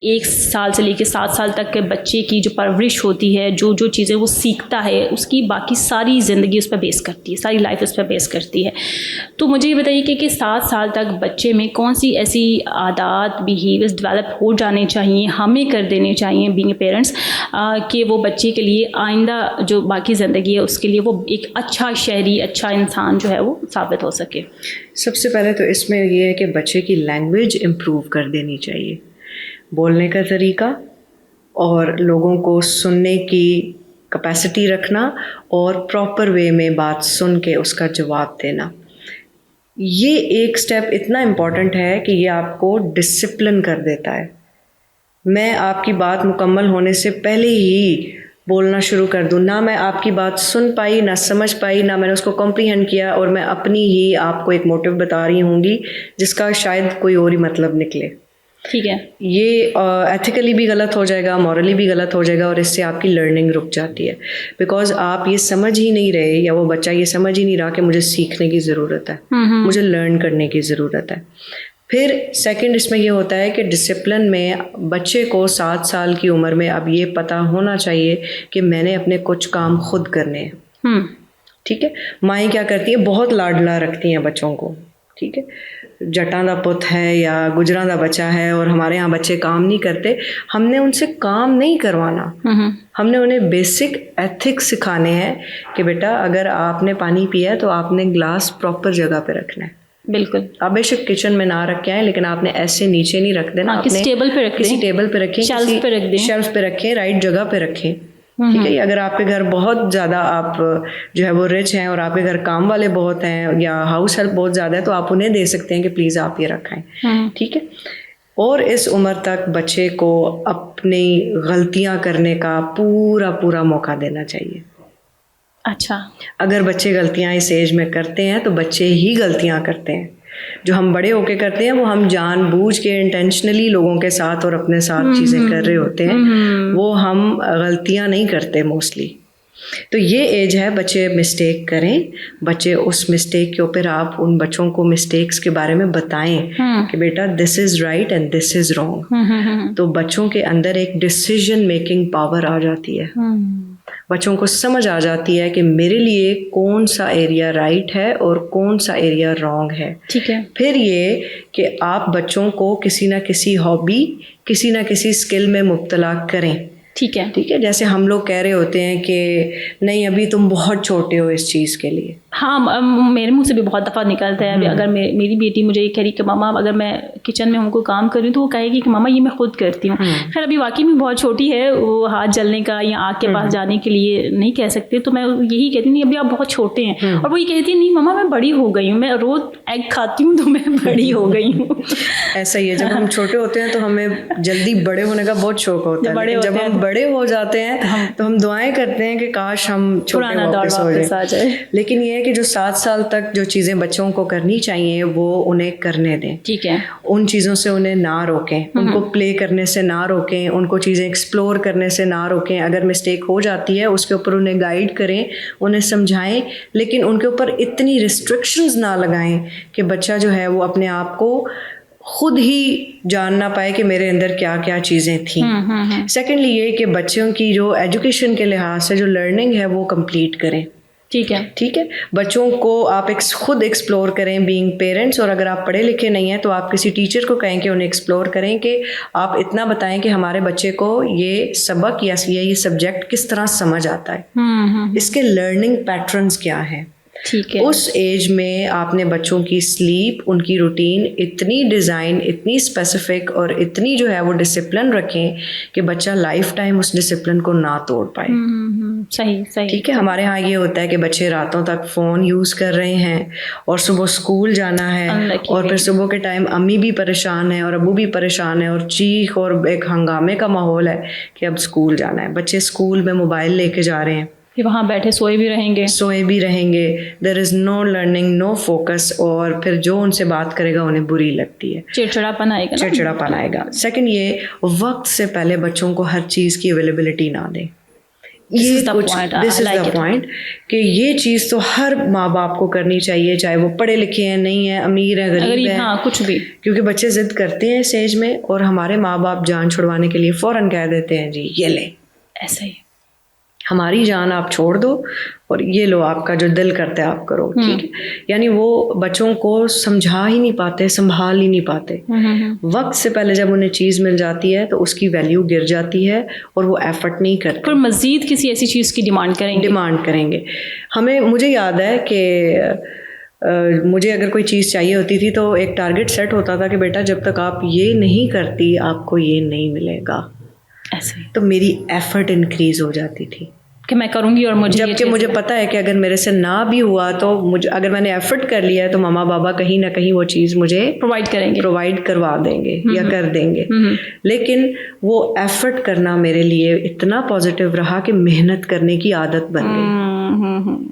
1 سال سے لے کے 7 سال تک کے بچے کی جو پرورش ہوتی ہے، جو جو چیزیں وہ سیکھتا ہے، اس کی باقی ساری زندگی اس پہ بیس کرتی ہے، ساری لائف اس پہ بیس کرتی ہے. تو مجھے یہ بتائیے کہ 7 سال تک بچے میں کون سی ایسی عادات، بیہیویئرز ڈیولپ ہو جانے چاہیے، ہمیں کر دینے چاہیے بینگ اے پیرنٹس، کہ وہ بچے کے لیے آئندہ جو باقی زندگی ہے اس کے لیے وہ ایک اچھا شہری، اچھا انسان جو ہے وہ ثابت ہو سکے. سب سے پہلے تو اس میں یہ ہے کہ بچے کی لینگویج امپروو کر دینی چاہیے، بولنے کا طریقہ اور لوگوں کو سننے کی کیپیسٹی رکھنا اور پراپر وے میں بات سن کے اس کا جواب دینا. یہ ایک سٹیپ اتنا امپورٹنٹ ہے کہ یہ آپ کو ڈسپلن کر دیتا ہے. میں آپ کی بات مکمل ہونے سے پہلے ہی بولنا شروع کر دوں، نہ میں آپ کی بات سن پائی، نہ سمجھ پائی، نہ میں نے اس کو کمپریہینڈ کیا، اور میں اپنی ہی آپ کو ایک موٹیو بتا رہی ہوں گی جس کا شاید کوئی اور ہی مطلب نکلے. ٹھیک ہے، یہ ایتھیکلی بھی غلط ہو جائے گا، مورلی بھی غلط ہو جائے گا، اور اس سے آپ کی لرننگ رک جاتی ہے، بیکاز آپ یہ سمجھ ہی نہیں رہے، یا وہ بچہ یہ سمجھ ہی نہیں رہا کہ مجھے سیکھنے کی ضرورت ہے، مجھے لرن کرنے کی ضرورت ہے. پھر سیکنڈ اس میں یہ ہوتا ہے کہ ڈسپلن میں بچے کو 7 سال کی عمر میں اب یہ پتہ ہونا چاہیے کہ میں نے اپنے کچھ کام خود کرنے ہیں. ٹھیک ہے، مائیں کیا کرتی ہیں، بہت لاڈلا رکھتی ہیں بچوں کو. ٹھیک ہے، جٹاں دا پت ہے یا گجراں دا بچہ ہے، اور ہمارے ہاں بچے کام نہیں کرتے. ہم نے ان سے کام نہیں کروانا، ہم نے انہیں بیسک ایتھکس سکھانے ہیں کہ بیٹا اگر آپ نے پانی پیا تو آپ نے گلاس پراپر جگہ پہ رکھنا ہے. بالکل، آپ بے شک کچن میں نہ رکھ کے آئیں، لیکن آپ نے ایسے نیچے نہیں رکھ دینا، کسی ٹیبل پہ رکھ کسی ٹیبل پہ رکھیں، شیلف پہ رکھ دیں، شیلف پہ رکھیں، رائٹ جگہ پہ رکھیں. ٹھیک ہے. اگر آپ کے گھر بہت زیادہ آپ جو ہے وہ رچ ہیں اور آپ کے گھر کام والے بہت ہیں یا ہاؤس ہیلپ بہت زیادہ ہے، تو آپ انہیں دے سکتے ہیں کہ پلیز آپ یہ رکھائیں. ٹھیک ہے. اور اس عمر تک بچے کو اپنی غلطیاں کرنے کا پورا موقع دینا چاہیے. اچھا، اگر بچے غلطیاں اس ایج میں کرتے ہیں تو بچے ہی غلطیاں کرتے ہیں. جو ہم بڑے ہو کے کرتے ہیں وہ ہم جان بوجھ کے انٹینشنلی لوگوں کے ساتھ اور اپنے ساتھ چیزیں کر رہے ہوتے ہیں، وہ ہم غلطیاں نہیں کرتے موسٹلی. تو یہ ایج ہے بچے مسٹیک کریں، بچے اس مسٹیک کے اوپر آپ ان بچوں کو مسٹیکس کے بارے میں بتائیں کہ بیٹا this is right and this is wrong. تو بچوں کے اندر ایک ڈیسیژن میکنگ پاور آ جاتی ہے، بچوں کو سمجھ آ جاتی ہے کہ میرے لیے کون سا ایریا رائٹ ہے اور کون سا ایریا رانگ ہے. ٹھیک ہے. پھر یہ کہ آپ بچوں کو کسی نہ کسی ہابی، کسی نہ کسی اسکل میں مبتلا کریں. ٹھیک ہے، ٹھیک ہے. جیسے ہم لوگ کہہ رہے ہوتے ہیں کہ نہیں ابھی تم بہت چھوٹے ہو اس چیز کے لیے. ہاں، میرے منہ سے بھی بہت دفعہ نکلتا ہے. اگر میری بیٹی مجھے یہ کہہ رہی کہ ماما اگر میں کچن میں ان کو کام کر رہی ہوں تو وہ کہے گی کہ ماما یہ میں خود کرتی ہوں. خیر ابھی واقعی میں بہت چھوٹی ہے، وہ ہاتھ جلنے کا یا آگ کے پاس جانے کے لیے نہیں کہہ سکتے، تو میں یہی کہتی نہیں ابھی آپ بہت چھوٹے ہیں. اور وہ یہ کہتی نہیں ماما میں بڑی ہو گئی ہوں، میں روز ایگ کھاتی ہوں تو میں بڑی ہو گئی ہوں. ایسا ہی ہے، جب ہم چھوٹے ہوتے ہیں تو ہمیں جلدی بڑے ہونے کا بہت شوق ہوتا ہے، جب ہم بڑے ہو جاتے ہیں تو ہم دعائیں کرتے ہیں کہ کاش ہم چھوٹے واپس ہو جائیں. لیکن یہ ہے کہ جو 7 سال تک جو چیزیں بچوں کو کرنی چاہیے وہ انہیں کرنے دیں. ٹھیک ہے. ان چیزوں سے انہیں نہ روکیں، ان کو پلے کرنے سے نہ روکیں، ان کو چیزیں ایکسپلور کرنے سے نہ روکیں. اگر مسٹیک ہو جاتی ہے اس کے اوپر انہیں گائیڈ کریں، انہیں سمجھائیں، لیکن ان کے اوپر اتنی ریسٹرکشنز نہ لگائیں کہ بچہ جو ہے وہ اپنے آپ کو خود ہی جان نہ پائے کہ میرے اندر کیا کیا چیزیں تھیں. سیکنڈلی یہ کہ بچوں کی جو ایجوکیشن کے لحاظ سے جو لرننگ ہے وہ کمپلیٹ کریں. ٹھیک ہے. ٹھیک ہے. بچوں کو آپ خود ایکسپلور کریں بینگ پیرنٹس، اور اگر آپ پڑھے لکھے نہیں ہیں تو آپ کسی ٹیچر کو کہیں کہ انہیں ایکسپلور کریں کہ آپ اتنا بتائیں کہ ہمارے بچے کو یہ سبق یا یہ سبجیکٹ کس طرح سمجھ آتا ہے، اس کے لرننگ پیٹرنز کیا ہیں. ٹھیک ہے. اس ایج میں آپ نے بچوں کی سلیپ، ان کی روٹین اتنی ڈیزائن، اتنی اسپیسیفک اور اتنی جو ہے وہ ڈسپلن رکھیں کہ بچہ لائف ٹائم اس ڈسپلن کو نہ توڑ پائے. صحیح. ٹھیک ہے. ہمارے ہاں یہ ہوتا ہے کہ بچے راتوں تک فون یوز کر رہے ہیں اور صبح اسکول جانا ہے، اور پھر صبح کے ٹائم امی بھی پریشان ہیں اور ابو بھی پریشان ہیں اور چیخ اور ایک ہنگامے کا ماحول ہے کہ اب اسکول جانا ہے. بچے اسکول میں موبائل لے کے جا رہے ہیں، پھر وہاں بیٹھے سوئے بھی رہیں گے. دیر از نو لرننگ، نو فوکس، اور پھر جو ان سے بات کرے گا انہیں بری لگتی ہے، چڑچڑاپن آئے گا. سیکنڈ یہ وقت سے پہلے بچوں کو ہر چیز کی اویلیبلٹی نہ دیں. یہ کچھ دس از دا پوائنٹ کہ یہ چیز تو ہر ماں باپ کو کرنی چاہیے، چاہے وہ پڑھے لکھے ہیں نہیں ہیں، امیر ہیں غریب ہیں، ہاں کچھ بھی، کیونکہ بچے ضد کرتے ہیں اس ایج میں اور ہمارے ماں باپ جان چھڑوانے کے لیے فوراً کہہ دیتے ہیں جی یہ لے، ایسا ہی ہماری جان آپ چھوڑ دو اور یہ لو آپ کا جو دل کرتا ہے آپ کرو، ٹھیک ہے. یعنی وہ بچوں کو سمجھا ہی نہیں پاتے، سنبھال ہی نہیں پاتے. وقت سے پہلے جب انہیں چیز مل جاتی ہے تو اس کی ویلیو گر جاتی ہے اور وہ ایفرٹ نہیں کرتے، پھر مزید کسی ایسی چیز کی ڈیمانڈ کریں گے. مجھے یاد ہے کہ مجھے اگر کوئی چیز چاہیے ہوتی تھی تو ایک ٹارگٹ سیٹ ہوتا تھا کہ بیٹا جب تک آپ یہ نہیں کرتی آپ کو یہ نہیں ملے گا. ایسے تو میری ایفرٹ انکریز ہو جاتی تھی کہ میں کروں گی، اور جبکہ مجھے پتا ہے کہ اگر میرے سے نہ بھی ہوا تو اگر میں نے ایفرٹ کر لیا ہے تو ماما بابا کہیں نہ کہیں وہ چیز مجھے پرووائڈ کروا دیں گے یا کر دیں گے. لیکن وہ ایفرٹ کرنا میرے لیے اتنا پازیٹیو رہا کہ محنت کرنے کی عادت بن گئی.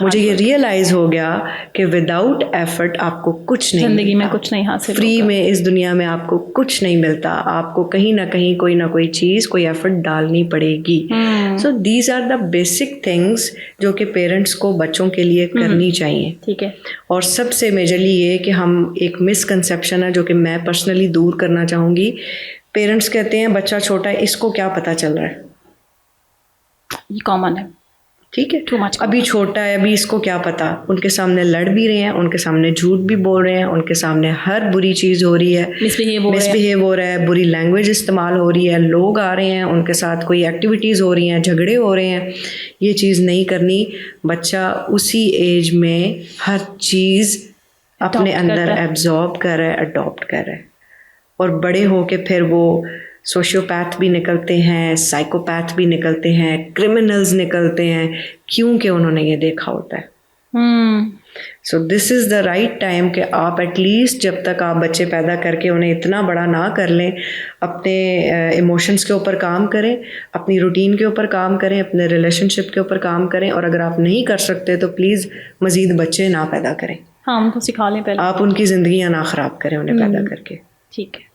مجھے یہ ریئلائز ہو گیا کہ وداؤٹ ایفرٹ آپ کو کچھ نہیں، زندگی میں کچھ نہیں حاصل، فری میں اس دنیا میں آپ کو کچھ نہیں ملتا، آپ کو کہیں نہ کہیں کوئی نہ کوئی چیز، کوئی ایفرٹ ڈالنی پڑے گی. So these are the basic things جو کہ پیرنٹس کو بچوں کے لیے کرنی چاہیے. ٹھیک ہے. اور سب سے میجرلی یہ کہ ہم ایک مسکنسیپشن ہے جو کہ میں پرسنلی دور کرنا چاہوں گی. پیرنٹس کہتے ہیں بچہ چھوٹا ہے، اس کو کیا پتہ چل رہا ہے، یہ کامن ہے. ٹھیک ہے، ابھی چھوٹا ہے، ابھی اس کو کیا پتا. ان کے سامنے لڑ بھی رہے ہیں، ان کے سامنے جھوٹ بھی بول رہے ہیں، ان کے سامنے ہر بری چیز ہو رہی ہے، مس بہیو ہو رہا ہے، بری لینگویج استعمال ہو رہی ہے، لوگ آ رہے ہیں ان کے ساتھ کوئی ایکٹیویٹیز ہو رہی ہیں، جھگڑے ہو رہے ہیں. یہ چیز نہیں کرنی. بچہ اسی ایج میں ہر چیز اپنے اندر ایبزارب کر رہا ہے، اڈاپٹ کر رہا ہے، اور بڑے ہو کے پھر وہ سوشیوپیتھ بھی نکلتے ہیں، سائیکوپیتھ بھی نکلتے ہیں، کرمنلز نکلتے ہیں، کیونکہ انہوں نے یہ دیکھا ہوتا ہے. سو دس از دا رائٹ ٹائم کہ آپ ایٹ لیسٹ جب تک آپ بچے پیدا کر کے انہیں اتنا بڑا نہ کر لیں، اپنے ایموشنس کے اوپر کام کریں، اپنی روٹین کے اوپر کام کریں، اپنے ریلیشن شپ کے اوپر کام کریں. اور اگر آپ نہیں کر سکتے تو پلیز مزید بچے نہ پیدا کریں. ہاں ان کو سکھا لیں پہلے، آپ ان کی زندگیاں نہ خراب کریں انہیں پیدا کر کے. ٹھیک ہے.